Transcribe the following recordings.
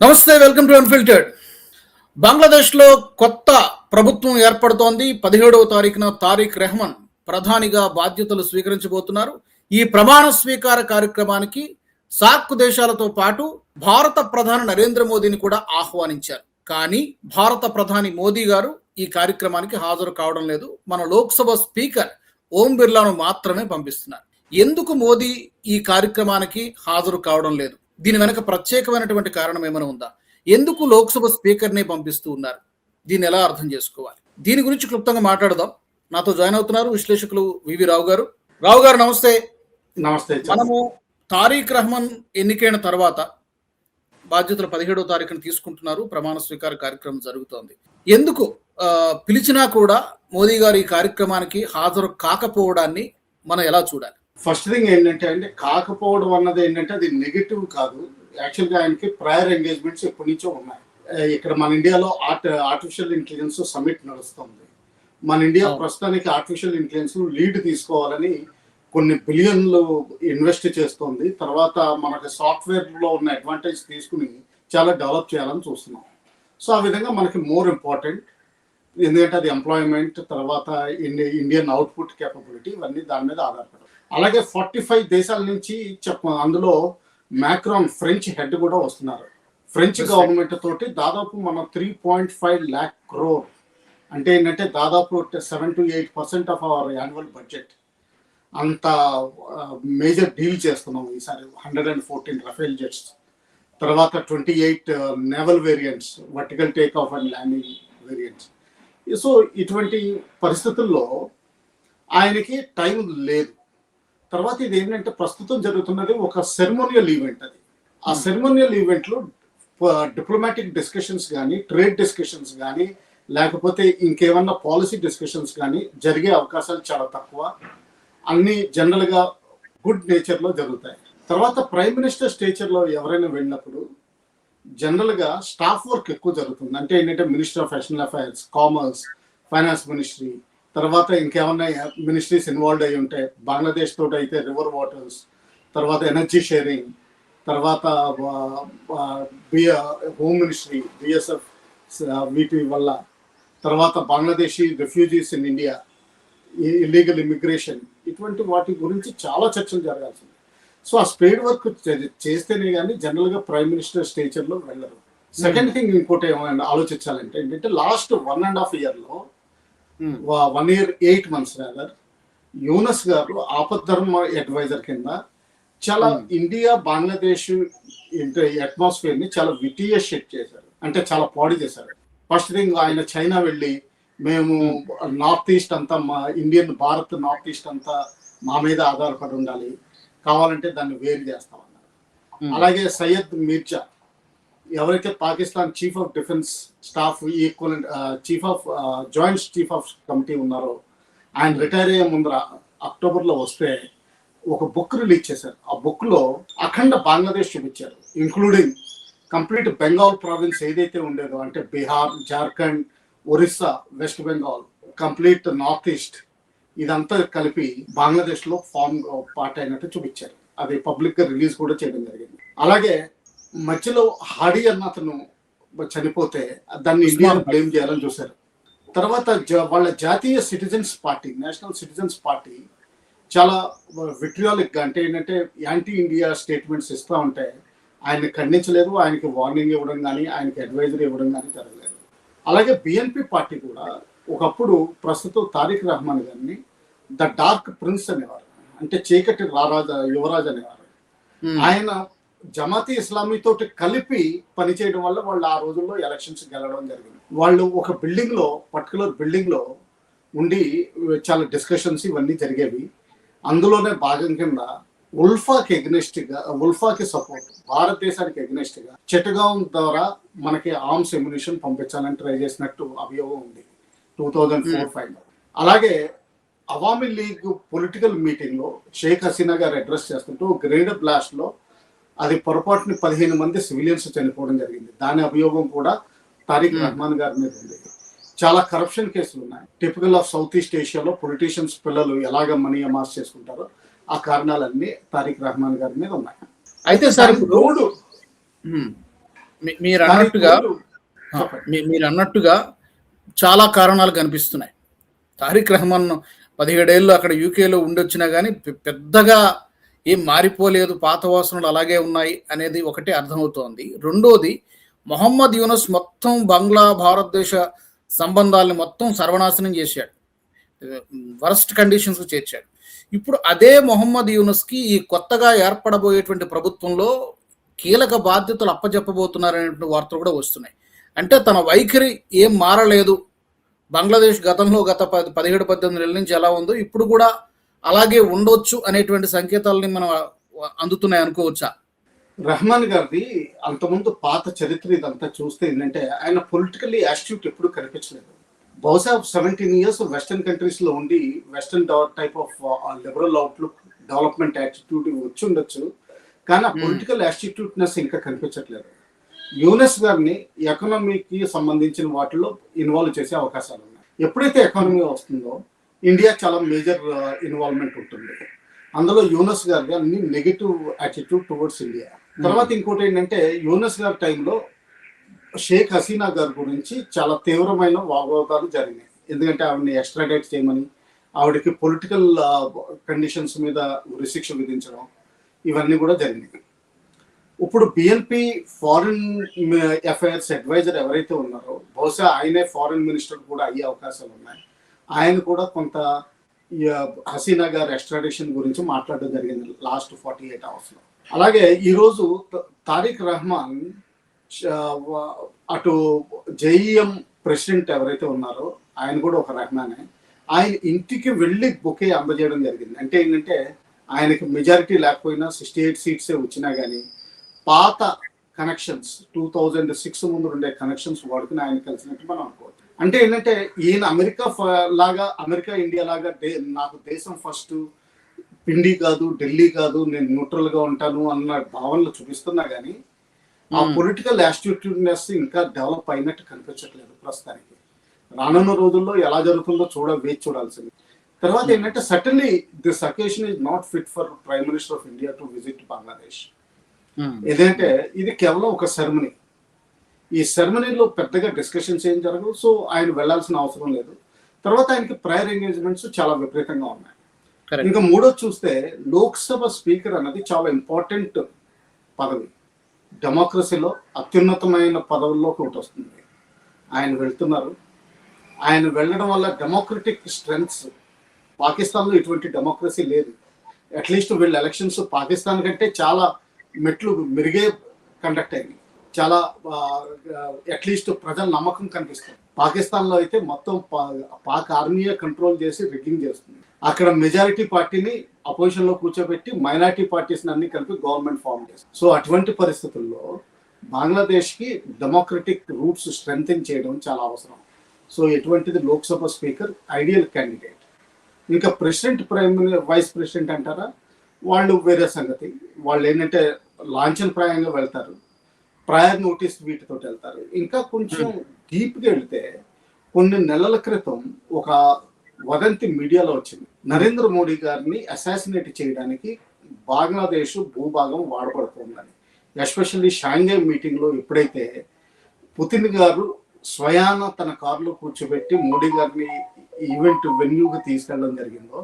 నమస్తే, welcome to unfiltered. బంగ్లాదేశ్లో కొత్త ప్రభుత్వం ఏర్పడుతోంది. 17వ తారీఖున తారిక్ రెహమాన్ ప్రధానిగా బాధ్యతలు స్వీకరించబోతున్నారు. ఈ ప్రమాణ స్వీకార కార్యక్రమానికి సార్క్ దేశాలతో పాటు భారత ప్రధాని నరేంద్ర మోదీని కూడా ఆహ్వానించారు. కానీ భారత ప్రధాని మోదీ గారు ఈ కార్యక్రమానికి హాజరు కావడం లేదు. మన లోక్సభ స్పీకర్ ఓం బిర్లాను మాత్రమే పంపిస్తున్నారు. ఎందుకు మోదీ ఈ కార్యక్రమానికి హాజరు కావడం లేదు? దీని వెనక ప్రత్యేకమైనటువంటి కారణం ఏమైనా ఉందా? ఎందుకు లోక్సభ స్పీకర్ని పంపిస్తూ ఉన్నారు? దీన్ని ఎలా అర్థం చేసుకోవాలి? దీని గురించి క్లుప్తంగా మాట్లాడదాం. నాతో జాయిన్ అవుతున్నారు విశ్లేషకులు వివి రావు గారు. రావు గారు నమస్తే. నమస్తే. మనము తారిక్ రెహమాన్ ఎన్నికైన తర్వాత బాధ్యతలు 17వ తారీఖున తీసుకుంటున్నారు. ప్రమాణ స్వీకార కార్యక్రమం జరుగుతోంది. ఎందుకు పిలిచినా కూడా మోదీ గారు ఈ కార్యక్రమానికి హాజరు కాకపోవడాన్ని మనం ఎలా చూడాలి? ఫస్ట్ థింగ్ ఏంటంటే కాకపోవడం అన్నది ఏంటంటే అది నెగిటివ్ కాదు. యాక్చువల్గా ఆయనకి ప్రయర్ ఎంగేజ్మెంట్స్ ఎప్పటి నుంచో ఉన్నాయి. ఇక్కడ మన ఇండియాలో ఆర్టిఫిషియల్ ఇంటెలిజెన్స్ సమ్మిట్ నడుస్తుంది. మన ఇండియా ప్రస్తుతానికి ఆర్టిఫిషియల్ ఇంటెలిజెన్స్ లీడ్ తీసుకోవాలని కొన్ని బిలియన్లు ఇన్వెస్ట్ చేస్తోంది. తర్వాత మనకి సాఫ్ట్వేర్లో ఉన్న అడ్వాంటేజ్ తీసుకుని చాలా డెవలప్ చేయాలని చూస్తున్నాం. సో ఆ విధంగా మనకి మోర్ ఇంపార్టెంట్, ఎందుకంటే అది ఎంప్లాయ్మెంట్, తర్వాత ఇండియన్ అవుట్పుట్ కేపబిలిటీ, ఇవన్నీ దాని మీద ఆధారపడదు. అలాగే 45 దేశాల నుంచి అందులో మ్యాక్రాన్ ఫ్రెంచ్ హెడ్ కూడా వస్తున్నారు. ఫ్రెంచ్ గవర్నమెంట్ తోటి దాదాపు మనం 3.5 lakh crore అంటే ఏంటంటే దాదాపు 7 to 8% of our annual budget అంత మేజర్ డీల్ చేస్తున్నాం ఈసారి. 114 రఫేల్ జెట్స్, తర్వాత 28 naval variants, vertical take off and landing variants. So ఇటువంటి పరిస్థితుల్లో ఆయనకి టైం లేదు. తర్వాత ఇది ఏంటంటే ప్రస్తుతం జరుగుతున్నది ఒక సెరమోనియల్ ఈవెంట్. అది ఆ సెరమోనియల్ ఈవెంట్లో డిప్లొమాటిక్ డిస్కషన్స్ కానీ, ట్రేడ్ డిస్కషన్స్ కానీ, లేకపోతే ఇంకేమన్నా పాలసీ డిస్కషన్స్ కానీ జరిగే అవకాశాలు చాలా తక్కువ. అన్ని జనరల్గా గుడ్ నేచర్లో జరుగుతాయి. తర్వాత ప్రైమ్ మినిస్టర్ స్టేచర్లో ఎవరైనా వెళ్ళినప్పుడు జనరల్గా స్టాఫ్ వర్క్ ఎక్కువ జరుగుతుంది. అంటే ఏంటంటే minister of external affairs, commerce, finance ministry, తర్వాత ఇంకేమన్నా మినిస్ట్రీస్ ఇన్వాల్వ్ అయ్యి ఉంటే బంగ్లాదేశ్ తోటి అయితే రివర్ వాటర్స్, తర్వాత ఎనర్జీ షేరింగ్, తర్వాత హోమ్ మినిస్ట్రీ, బిఎస్ఎఫ్ వీటి వల్ల, తర్వాత Bangladeshi refugees in India, illegal immigration, ఇటువంటి వాటి గురించి చాలా చర్చలు జరగాల్సింది. సో ఆ స్పేడ్ వర్క్ చేస్తేనే కానీ జనరల్గా ప్రైమ్ మినిస్టర్ స్టేచర్లో వెళ్ళరు. సెకండ్ థింగ్ ఇంకోటి ఏమైనా ఆలోచించాలంటే ఏంటంటే last 1.5 yearలో 1 year 8 months rather Yunus గారు ఆపద్ధర్మ అడ్వైజర్ కింద చాలా ఇండియా బంగ్లాదేశ్ అట్మాస్ఫియర్ ని చాలా విటియస్ షెట్ చేశారు. అంటే చాలా పాడు చేశారు. ఫస్ట్ థింగ్ ఆయన చైనా వెళ్ళి మేము నార్త్ ఈస్ట్ అంతా భారత్ నార్త్ ఈస్ట్ అంతా మా మీద ఆధారపడి ఉండాలి, కావాలంటే దాన్ని వేరు చేస్తామన్నారు. అలాగే సయ్యద్ మీర్జా ఎవరైతే Pakistan chief of defence staff equal chief of joint chief of committee ఉన్నారో ఆయన రిటైర్ అయ్యే ముందర అక్టోబర్లో వస్తే ఒక బుక్ రిలీజ్ చేశారు. ఆ బుక్లో అఖండ బంగ్లాదేశ్ చూపించారు, ఇంక్లూడింగ్ కంప్లీట్ బెంగాల్ ప్రావిన్స్ ఏదైతే ఉండేదో, అంటే Bihar, Jharkhand, Orissa, west Bengal, complete north east, ఇదంతా కలిపి బంగ్లాదేశ్లో ఫామ్ పార్ట్ అయినట్టు చూపించారు. అది పబ్లిక్గా రిలీజ్ కూడా చేయడం జరిగింది. అలాగే మధ్యలో హాడీ అన్న అతను చనిపోతే దాన్ని ఇండియాను బ్లేమ్ చేయాలని చూశారు. తర్వాత వాళ్ళ జాతీయ citizens party, national citizens party చాలా విట్రియాలిక్గా, అంటే ఏంటంటే యాంటీ ఇండియా స్టేట్మెంట్స్ ఇస్తూ ఉంటే ఆయన్ని ఖండించలేదు, ఆయనకి వార్నింగ్ ఇవ్వడం కానీ, ఆయనకి అడ్వైజరీ ఇవ్వడం కానీ జరగలేదు. అలాగే బిఎన్పి పార్టీ కూడా ఒకప్పుడు ప్రస్తుతం తారిక్ రెహమాన్ గారిని ద డార్క్ ప్రిన్స్ అనేవారు, అంటే చీకటి యువరాజు అనేవారు. ఆయన జమాతీ ఇస్లామీ తోటి కలిపి పనిచేయడం వల్ల వాళ్ళు ఆ రోజుల్లో ఎలక్షన్స్ గెలవడం జరిగింది. వాళ్ళు ఒక పర్టికులర్ బిల్డింగ్లో ఉండి చాలా డిస్కషన్స్ ఇవన్నీ జరిగేవి. అందులోనే భాగం కింద ఉల్ఫాకి సపోర్ట్, భారతదేశానికి ఎగ్నెస్ట్గా చిట్టగాం ద్వారా మనకి ఆర్మ్స్ ఎమ్యునిషన్ పంపించాలని ట్రై చేసినట్టు అభియోగం ఉంది 2004-05. అలాగే అవామీ లీగ్ పొలిటికల్ మీటింగ్లో షేక్ హసీనా గారు అడ్రస్ చేస్తుంటూ గ్రెనేడ్ బ్లాస్ట్లో అది పొరపాటుని 15 మంది సివిలియన్స్ చనిపోవడం జరిగింది. దాని అభియోగం కూడా తారిక్ రెహమాన్ గారి మీద ఉంది. చాలా కరప్షన్ కేసులు ఉన్నాయి. టిపికల్ ఆఫ్ సౌత్ ఈస్ట్ ఏషియాలో పొలిటీషియన్స్ పిల్లలు ఎలాగ మనీ అమాస్ చేసుకుంటారో ఆ కారణాలన్నీ తారిక్ రెహమాన్ గారి మీద ఉన్నాయి. అయితే సార్ ఇప్పుడు మీరు కానీ అన్నట్టుగా ఇప్పుడు చెప్పండి. మీరు అన్నట్టుగా చాలా కారణాలు కనిపిస్తున్నాయి. తారిక్ రెహమాన్ 17 ఏళ్ళు అక్కడ యూకేలో ఉండొచ్చినా గానీ పెద్దగా ఏం మారిపోలేదు. పాత వాసనలు అలాగే ఉన్నాయి అనేది ఒకటి అర్థమవుతోంది. రెండోది మొహమ్మద్ యూనస్ మొత్తం బంగ్లా, భారతదేశ సంబంధాలను మొత్తం సర్వనాశనం చేశాడు. వరస్ట్ కండిషన్స్‌కి చేర్చాడు. ఇప్పుడు అదే మొహమ్మద్ యూనస్‌కి ఈ కొత్తగా ఏర్పడబోయేటువంటి ప్రభుత్వంలో కీలక బాధ్యతలు అప్పజెప్పబోతున్నారనేటువంటి వార్తలు కూడా వస్తున్నాయి. అంటే తన వైఖరి ఏం మారలేదు. బంగ్లాదేశ్ గతంలో గత 17-18 నెలల నుంచి ఎలా ఉందో ఇప్పుడు కూడా అలాగే ఉండొచ్చు అనేటువంటి సంకేతాలని మనం అందుతున్నాయి అనుకోవచ్చా? రెహమాన్ గారిది అంతకుముందు పాత చరిత్ర ఇదంతా చూస్తే ఏంటంటే ఆయన పొలిటికల్లీ యాస్ట్యూట్ ఎప్పుడు కనిపించలేదు. బహుశా 17 ఇయర్స్ వెస్టర్న్ కంట్రీస్ లో ఉండి western type of liberal outlook, development attitude వచ్చి ఉండొచ్చు, కానీ ఆ పొలిటికల్ యాటిట్యూడ్నెస్ ఇంకా కనిపించట్లేదు. యూనస్ గారిని ఎకనామీకి సంబంధించిన వాటిలో ఇన్వాల్వ్ చేసే అవకాశాలు ఉన్నాయి. ఎప్పుడైతే ఎకానమీ వస్తుందో ఇండియా చాలా మేజర్ ఇన్వాల్వ్మెంట్ ఉంటుంది. అందులో యూనస్ గారి అన్ని నెగిటివ్ యాటిట్యూడ్ టువర్డ్స్ ఇండియా. తర్వాత ఇంకోటి ఏంటంటే యూనస్ గారి టైంలో షేక్ హసీనా గారి గురించి చాలా తీవ్రమైన వాగ్వాదాలు జరిగినాయి. ఎందుకంటే ఆవిడని ఎక్స్ట్రాడేట్ చేయమని, ఆవిడకి పొలిటికల్ కండిషన్స్ మీద ఉరిశిక్ష విధించడం, ఇవన్నీ కూడా జరిగినాయి. ఇప్పుడు బిఎన్పి ఫారిన్ అఫైర్స్ అడ్వైజర్ ఎవరైతే ఉన్నారో బహుశా ఆయనే ఫారిన్ మినిస్టర్ కూడా అయ్యే అవకాశాలు ఉన్నాయి. ఆయన కూడా కొంత హసీనా గారి ఎక్స్ట్రాడిషన్ గురించి మాట్లాడడం జరిగింది లాస్ట్ 48 అవర్స్లో. అలాగే ఈరోజు తారిక్ రెహమాన్ అటు జేఈఎం ప్రెసిడెంట్ ఎవరైతే ఉన్నారో ఆయన కూడా ఒక రెహమానే. ఆయన ఇంటికి వెళ్ళి బొకే అందజేయడం జరిగింది. అంటే ఏంటంటే ఆయనకి మెజారిటీ లేకపోయినా 68 సీట్సే వచ్చినా కానీ పాత కనెక్షన్స్ 2006 ముందు ఉండే కనెక్షన్స్ వాడుకుని ఆయన కలిసినట్టు మనం అనుకోవచ్చు. అంటే ఏంటంటే ఈయన అమెరికా ఇండియా లాగా నాకు దేశం ఫస్ట్, పిండి కాదు, ఢిల్లీ కాదు, నేను న్యూట్రల్ గా ఉంటాను అన్న భావనలు చూపిస్తున్నా కానీ ఆ పొలిటికల్ యాటిట్యూడ్నెస్ ఇంకా డెవలప్ అయినట్టు కనిపించట్లేదు ప్రస్తుతానికి. రానున్న రోజుల్లో ఎలా జరుగుతుందో వేచి చూడాల్సింది. తర్వాత ఏంటంటే certainly this occasion is not fit for prime minister of India to visit Bangladesh. ఏదంటే ఇది కేవలం ఒక సెరమనీ. ఈ సెరమనీలో పెద్దగా డిస్కషన్స్ ఏం జరగవు, సో ఆయన వెళ్లాల్సిన అవసరం లేదు. తర్వాత ఆయనకి ప్రయర్ ఎంగేజ్మెంట్స్ చాలా విపరీతంగా ఉన్నాయి. ఇంకా మూడోది చూస్తే లోక్సభ స్పీకర్ అన్నది చాలా ఇంపార్టెంట్ పదవి. డెమోక్రసీలో అత్యున్నతమైన పదవుల్లోకి ఒకటి వస్తుంది. ఆయన వెళ్తున్నారు. ఆయన వెళ్ళడం వల్ల డెమోక్రటిక్ స్ట్రెంగ్స్, పాకిస్తాన్లో ఇటువంటి డెమోక్రసీ లేదు. అట్లీస్ట్ వీళ్ళ ఎలక్షన్స్ పాకిస్తాన్ కంటే చాలా మెట్లు మెరుగే కండక్ట్ అయింది. చాలా అట్లీస్ట్ ప్రజల నమ్మకం కనిపిస్తుంది. పాకిస్తాన్లో అయితే మొత్తం పాక్ ఆర్మీయే కంట్రోల్ చేసి రిగ్గింగ్ చేస్తుంది. అక్కడ మెజారిటీ పార్టీని అపోజిషన్ లో కూర్చోబెట్టి మైనారిటీ పార్టీస్ అన్ని కలిపి గవర్నమెంట్ ఫామ్ చేస్తుంది. సో అటువంటి పరిస్థితుల్లో బంగ్లాదేశ్ కి డెమోక్రటిక్ రూట్స్ స్ట్రెంథెన్ చేయడం చాలా అవసరం. సో ఎటువంటిది లోక్సభ స్పీకర్ ఐడియల్ క్యాండిడేట్. ఇంకా ప్రెసిడెంట్, వైస్ ప్రెసిడెంట్ అంటారా, వాళ్ళు వేరే సంగతి. వాళ్ళు ఏంటంటే లాంఛనప్రాయంగా వెళ్తారు, ప్రయర్ నోటీస్ వీటితో వెళ్తారు. ఇంకా కొంచెం డీప్గా వెళ్తే కొన్ని నెలల క్రితం ఒక వదంతి మీడియాలో వచ్చింది. నరేంద్ర మోడీ గారిని అసాసినేట్ చేయడానికి బంగ్లాదేశ్ భూభాగం వాడబడుతుందని. ఎస్పెషల్లీ షాంఘై మీటింగ్లో ఎప్పుడైతే పుతిన్ గారు స్వయాన తన కారులో కూర్చోబెట్టి మోడీ గారిని ఈవెంట్ వెన్యూకి తీసుకెళ్ళడం జరిగిందో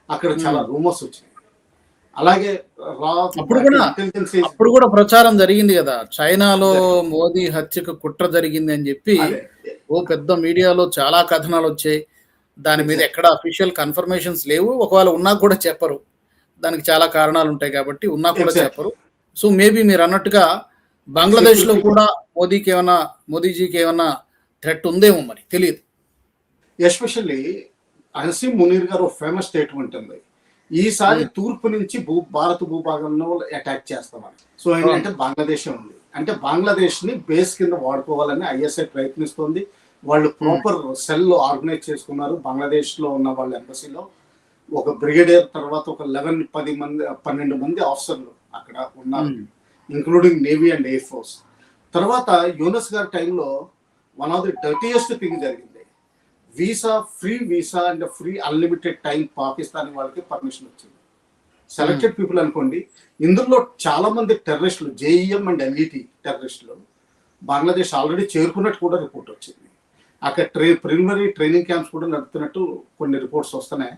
అక్కడ చాలా రూమర్స్ వచ్చినాయి. అలాగే అప్పుడు కూడా ప్రచారం జరిగింది కదా, చైనాలో మోదీ హత్యకు కుట్ర జరిగింది అని చెప్పి ఓ పెద్ద మీడియాలో చాలా కథనాలు వచ్చాయి. దాని మీద ఎక్కడ అఫీషియల్ కన్ఫర్మేషన్స్ లేవు. ఒకవేళ ఉన్నా కూడా చెప్పరు. దానికి చాలా కారణాలు ఉంటాయి కాబట్టి ఉన్నా కూడా చెప్పరు. సో మేబీ మీరు అన్నట్టుగా బంగ్లాదేశ్ లో కూడా మోదీజీకి ఏమన్నా థ్రెట్ ఉందేమో, మరి తెలియదు. ఎస్పెషల్లీ అన్సీం మునీర్ గారు ఫేమస్ స్టేట్మెంట్ ఉంది, ఈసారి తూర్పు నుంచి భారత భూభాగంలో అటాక్ చేస్తామని. సో ఏంటంటే బంగ్లాదేశ్ ఉంది, అంటే బంగ్లాదేశ్ ని బేస్ కింద వాడుకోవాలని ఐఎస్ఐ ప్రయత్నిస్తుంది. వాళ్ళు ప్రాపర్ సెల్ ఆర్గనైజ్ చేసుకున్నారు. బంగ్లాదేశ్ లో ఉన్న వాళ్ళ ఎంబసీలో ఒక బ్రిగేడియర్, తర్వాత ఒక 12 మంది ఆఫీసర్లు అక్కడ ఉన్నారు, including navy and air force. తర్వాత యూనస్ గారి టైంలో one of the dirtiest thing జరిగింది. Free visa and free unlimited time Pakistani వాళ్ళకి పర్మిషన్ వచ్చింది. సెలెక్టెడ్ పీపుల్ అనుకోండి. ఇందులో చాలా మంది టెర్రరిస్టులు, జేఈఎం అండ్ ఎల్ఈటి టెర్రరిస్టులు బంగ్లాదేశ్ ఆల్రెడీ చేరుకున్నట్టు కూడా రిపోర్ట్ వచ్చింది. అక్కడ ప్రిలిమినరీ ట్రైనింగ్ క్యాంప్స్ కూడా నడుపుతున్నట్టు కొన్ని రిపోర్ట్స్ వస్తున్నాయి,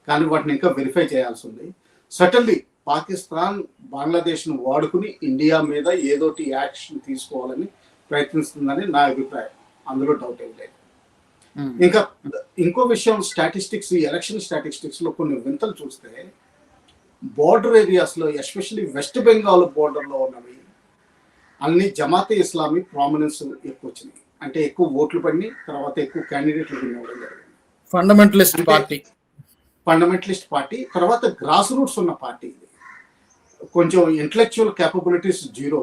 కానీ వాటిని ఇంకా వెరిఫై చేయాల్సి ఉంది. సటన్లీ పాకిస్తాన్ బంగ్లాదేశ్ను వాడుకుని ఇండియా మీద ఏదోటి యాక్షన్ తీసుకోవాలని ప్రయత్నిస్తుందని నా అభిప్రాయం, అందులో డౌట్ ఏం లేదు. ఇంకా ఇంకో విషయం, స్టాటిస్టిక్స్, ఈ ఎలక్షన్ స్టాటిస్టిక్స్ లో కొన్ని వింతలు చూస్తే బోర్డర్ ఏరియాస్ లో, ఎస్పెషల్లీ వెస్ట్ బెంగాల్ బోర్డర్ లో ఉన్నవి అన్ని జమాతే ఇస్లామీ ప్రామినెన్స్ ఎక్కువ వచ్చినాయి. అంటే ఎక్కువ ఓట్లు పడినాయి, తర్వాత ఎక్కువ క్యాండిడేట్లు ఇవ్వడం జరిగింది. ఫండమెంటలిస్ట్ పార్టీ, తర్వాత గ్రాస్ రూట్స్ ఉన్న పార్టీ. ఇది కొంచెం intellectual capabilities zero,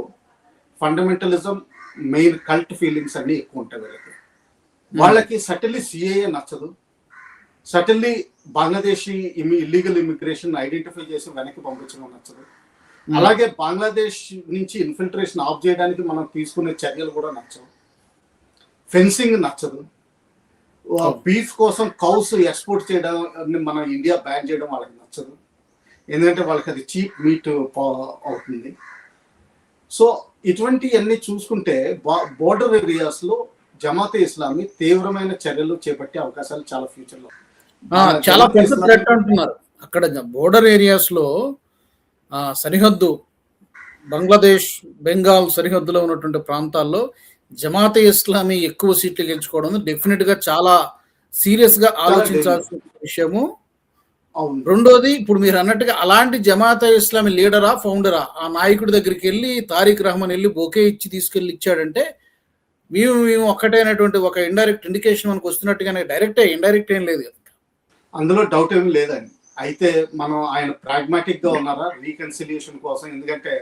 fundamentalism, main cult feelings అన్ని ఎక్కువ ఉంటాయి వీళ్ళకి. వాళ్ళకి సటన్లీ సిఏఏ నచ్చదు, suddenly Bangladeshi illegal immigration identify చేసి వెనక్కి పంపించడం నచ్చదు. అలాగే బంగ్లాదేశ్ నుంచి ఇన్ఫిల్ట్రేషన్ ఆఫ్ చేయడానికి మనం తీసుకునే చర్యలు కూడా నచ్చవు. ఫెన్సింగ్ నచ్చదు. బీఫ్ కోసం కౌస్ ఎక్స్పోర్ట్ చేయడం మన ఇండియా బ్యాన్ చేయడం వాళ్ళకి నచ్చదు, ఎందుకంటే వాళ్ళకి అది చీప్ మీట్ అవుతుంది. సో ఇటువంటివన్నీ చూసుకుంటే బోర్డర్ ఏరియాస్ లో జమాతే ఇస్లామీ తీవ్రమైన చర్యలు చేపట్టే అవకాశాలు చాలా ఫ్యూచర్ లో చాలా పెద్ద థ్రెట్ అంటున్నారు. అక్కడ బోర్డర్ ఏరియాస్ లో సరిహద్దు, బంగ్లాదేశ్ బెంగాల్ సరిహద్దులో ఉన్నటువంటి ప్రాంతాల్లో జమాతే ఇస్లామీ ఎక్కువ సీట్లు గెలుచుకోవడం డెఫినెట్ గా చాలా సీరియస్ గా ఆలోచించాల్సిన విషయము. రెండోది, ఇప్పుడు మీరు అన్నట్టుగా అలాంటి జమాతే ఇస్లామీ లీడరా, ఫౌండరా, ఆ నాయకుడి దగ్గరికి వెళ్ళి తారిక్ రహమాన్ వెళ్ళి బొకే ఇచ్చి తీసుకెళ్ళి ఇచ్చాడంటే మేము ఒక్కటైనటువంటి ఒక ఇండైరెక్ట్ ఇండికేషన్ మనకు వస్తున్నట్టుగానే, ఇండైరెక్ట్ ఏం లేదు కదా, అందులో డౌట్ ఏమి లేదండి. అయితే మనం ఆయన ప్రాగ్మాటిక్ గా ఉన్నారా రీకన్సిలియేషన్ కోసం? ఎందుకంటే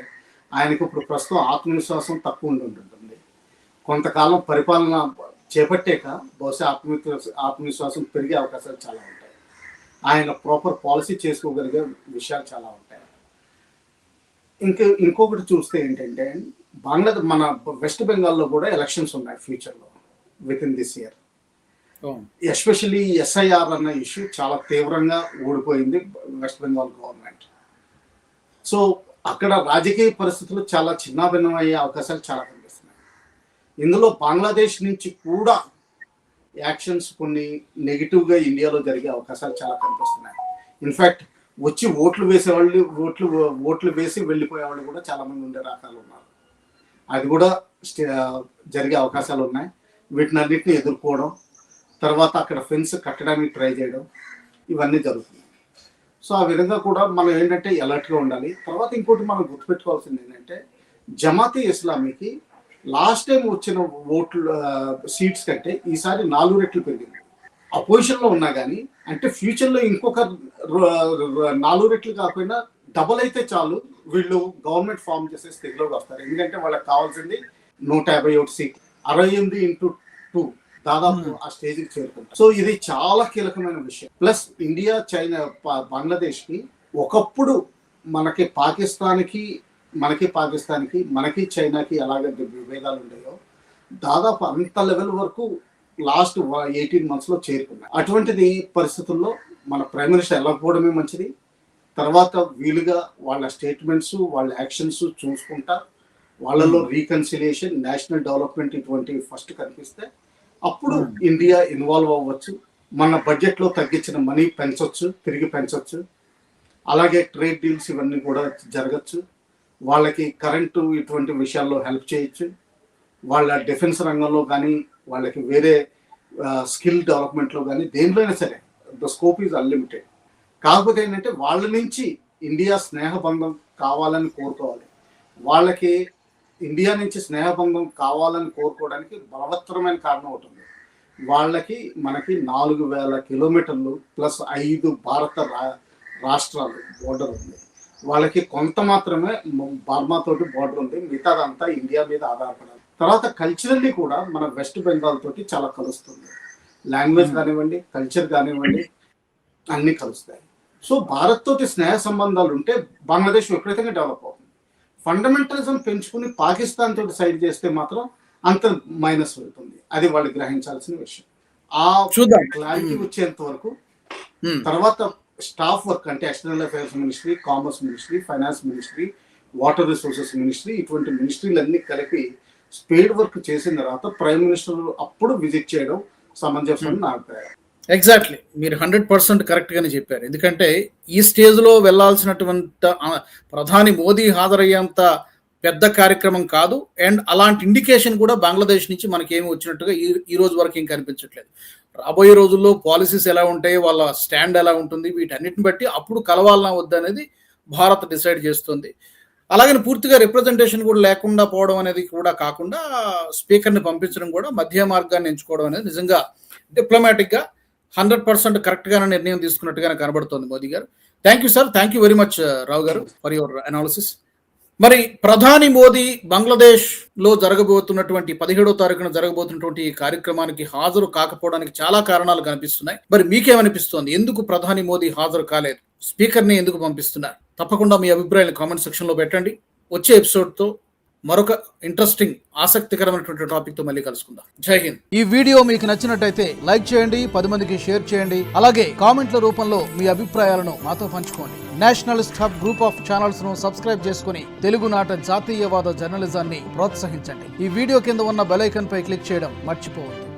ఆయనకు ఇప్పుడు ప్రస్తుతం ఆత్మవిశ్వాసం తక్కువ ఉంటుంది. కొంతకాలం పరిపాలన చేపట్టాక బహుశా ఆత్మవిశ్వాసం పెరిగే అవకాశాలు చాలా ఉంటాయి. ఆయన ప్రాపర్ పాలసీ చేసుకోగలిగే విషయాలు చాలా ఉంటాయి. ఇంకొకటి చూస్తే ఏంటంటే, మన వెస్ట్ బెంగాల్లో కూడా ఎలక్షన్స్ ఉన్నాయి ఫ్యూచర్లో, with in this year. Especially SIR అన్న ఇష్యూ చాలా తీవ్రంగా ఓడిపోయింది వెస్ట్ బెంగాల్ గవర్నమెంట్. సో అక్కడ రాజకీయ పరిస్థితులు చాలా చిన్నాభిన్నం అయ్యే అవకాశాలు చాలా కనిపిస్తున్నాయి. ఇందులో బంగ్లాదేశ్ నుంచి కూడా యాక్షన్స్ కొన్ని నెగిటివ్గా ఇండియాలో జరిగే అవకాశాలు చాలా కనిపిస్తున్నాయి. ఇన్ఫ్యాక్ట్ వచ్చి ఓట్లు వేసి వెళ్ళిపోయే వాళ్ళు కూడా చాలా మంది ఉండే రకాలు ఉన్నారు. అది కూడా జరిగే అవకాశాలు ఉన్నాయి. వీటినన్నింటినీ ఎదుర్కోవడం, తర్వాత అక్కడ ఫెన్స్ కట్టడానికి ట్రై చేయడం, ఇవన్నీ జరుగుతుంది. సో ఆ విధంగా కూడా మనం ఏంటంటే అలర్ట్గా ఉండాలి. తర్వాత ఇంకోటి మనం గుర్తుపెట్టుకోవాల్సింది ఏంటంటే, జమాతే ఇస్లామీకి లాస్ట్ టైం వచ్చిన ఓట్లు సీట్స్ కంటే ఈసారి 4 రెట్లు పెరిగింది. అపోజిషన్లో ఉన్నా కానీ, అంటే ఫ్యూచర్లో ఇంకొక 4 రెట్లు కాకపోయినా డబుల్ అయితే చాలు, వీళ్ళు గవర్నమెంట్ ఫామ్ చేసే స్థితిలోకి వస్తారు. ఎందుకంటే వాళ్ళకి కావాల్సింది 151 సీట్, 68x2 దాదాపు ఆ స్టేజ్కి చేరుకుంటారు. సో ఇది చాలా కీలకమైన విషయం. ప్లస్ ఇండియా, చైనా, బంగ్లాదేశ్కి ఒకప్పుడు మనకి పాకిస్తాన్కి, మనకి చైనాకి ఎలాగ విభేదాలు ఉండేవో దాదాపు అంత లెవెల్ వరకు లాస్ట్ 18 months చేరుకున్నాయి. అటువంటిది పరిస్థితుల్లో మన ప్రైమ్ మినిస్టర్ వెళ్ళకపోవడమే మంచిది. తర్వాత వీలుగా వాళ్ళ స్టేట్మెంట్స్, వాళ్ళ యాక్షన్స్ చూసుకుంటా వాళ్ళలో రీకన్సిలియేషన్, నేషనల్ డెవలప్మెంట్ ఇటువంటివి ఫస్ట్ కనిపిస్తే అప్పుడు ఇండియా ఇన్వాల్వ్ అవ్వచ్చు. మన బడ్జెట్లో తగ్గించిన మనీ తిరిగి పెంచవచ్చు. అలాగే ట్రేడ్ డీల్స్ ఇవన్నీ కూడా జరగచ్చు. వాళ్ళకి కరెంటు ఇటువంటి విషయాల్లో హెల్ప్ చేయొచ్చు. వాళ్ళ డిఫెన్స్ రంగంలో కానీ, వాళ్ళకి వేరే స్కిల్ డెవలప్మెంట్లో కానీ, దేనిలోనే సరే ద స్కోప్ ఈజ్ అన్లిమిటెడ్. కాకపోతే ఏంటంటే వాళ్ళ నుంచి ఇండియా స్నేహబంధం కావాలని కోరుకోవాలి. వాళ్ళకి ఇండియా నుంచి స్నేహబంధం కావాలని కోరుకోవడానికి బలవత్తరమైన కారణం ఉంటుంది. వాళ్ళకి మనకి 4000 కిలోమీటర్లు ప్లస్ 5 భారత రాష్ట్రాలు బోర్డర్ ఉంది. వాళ్ళకి కొంత మాత్రమే బర్మాతోటి బోర్డర్ ఉంది, మిగతాదంతా ఇండియా మీద ఆధారపడాలి. తర్వాత కల్చరల్లీ కూడా మన వెస్ట్ బెంగాల్ తోటి చాలా కలుస్తుంది. లాంగ్వేజ్ కానివ్వండి, కల్చర్ కానివ్వండి, అన్నీ కలుస్తాయి. సో భారత్ తోటి స్నేహ సంబంధాలు ఉంటే బంగ్లాదేశ్ విపరీతంగా డెవలప్ అవుతుంది. ఫండమెంటలిజం పెంచుకుని పాకిస్తాన్ తోటి సైడ్ చేస్తే మాత్రం అంత మైనస్ అవుతుంది. అది వాళ్ళు గ్రహించాల్సిన విషయం. ఆ క్లారిటీ వచ్చేంత వరకు తర్వాత స్టాఫ్ వర్క్ అంటే external affairs ministry, commerce ministry, finance ministry, water resources ministry, ఇటువంటి మినిస్ట్రీలన్నీ కలిపి స్పేడ్ వర్క్ చేసిన తర్వాత ప్రైమ్ మినిస్టర్ అప్పుడు విజిట్ చేయడం సమంజసం అని నా అభిప్రాయం. ఎగ్జాక్ట్లీ, మీరు 100% కరెక్ట్ గానే చెప్పారు. ఎందుకంటే ఈ స్టేజ్ లో వెళ్లాల్సినటువంటి ప్రధాని మోదీ హాజరయ్యేంత పెద్ద కార్యక్రమం కాదు. అండ్ అలాంటి ఇండికేషన్ కూడా బంగ్లాదేశ్ నుంచి మనకేమి వచ్చినట్టుగా ఈ రోజు వరకు ఏం కనిపించట్లేదు. రాబోయే రోజుల్లో పాలసీస్ ఎలా ఉంటాయి, వాళ్ళ స్టాండ్ ఎలా ఉంటుంది, వీటన్నిటిని బట్టి అప్పుడు కలవాలన్నా వద్దనేది భారత్ డిసైడ్ చేస్తుంది. అలాగని పూర్తిగా రిప్రజెంటేషన్ కూడా లేకుండా పోవడం అనేది కూడా కాకుండా స్పీకర్ని పంపించడం కూడా మధ్య మార్గాన్ని ఎంచుకోవడం అనేది నిజంగా డిప్లొమాటిక్గా 100% కరెక్ట్గానే నిర్ణయం తీసుకున్నట్టుగానే కనబడుతోంది మోదీ గారు. Thank you sir, thank you very much Rao గారు ఫర్ యువర్ అనాలిసిస్. మరి ప్రధాని మోదీ బంగ్లాదేశ్ లో జరగబోతున్నటువంటి 17వ తారీఖున జరగబోతున్నటువంటి ఈ కార్యక్రమానికి హాజరు కాకపోవడానికి చాలా కారణాలు కనిపిస్తున్నాయి. మరి మీకేమనిపిస్తోంది? ఎందుకు ప్రధాని మోదీ హాజరు కాలేదు? స్పీకర్ని ఎందుకు పంపిస్తున్నారు? తప్పకుండా మీ అభిప్రాయాన్ని కామెంట్ సెక్షన్ లో పెట్టండి. వచ్చే ఎపిసోడ్తో మరొక ఇంట్రెస్టింగ్ ఆసక్తికరమైనటువంటి టాపిక్ తో మళ్ళీ కలుసుకుందాం. జై హింద్. ఈ వీడియో మీకు నచ్చినట్టయితే లైక్ చేయండి, 10 మందికి షేర్ చేయండి. అలాగే కామెంట్ల రూపంలో మీ అభిప్రాయాలను మాతో పంచుకోండి. Nationalist hub group of channels ను సబ్స్క్రైబ్ చేసుకుని తెలుగునాట జాతీయవాద జర్నలిజాన్ని ప్రోత్సహించండి. ఈ వీడియో కింద ఉన్న బెల్ ఐకాన్ పై క్లిక్ చేయడం మర్చిపోవద్దు.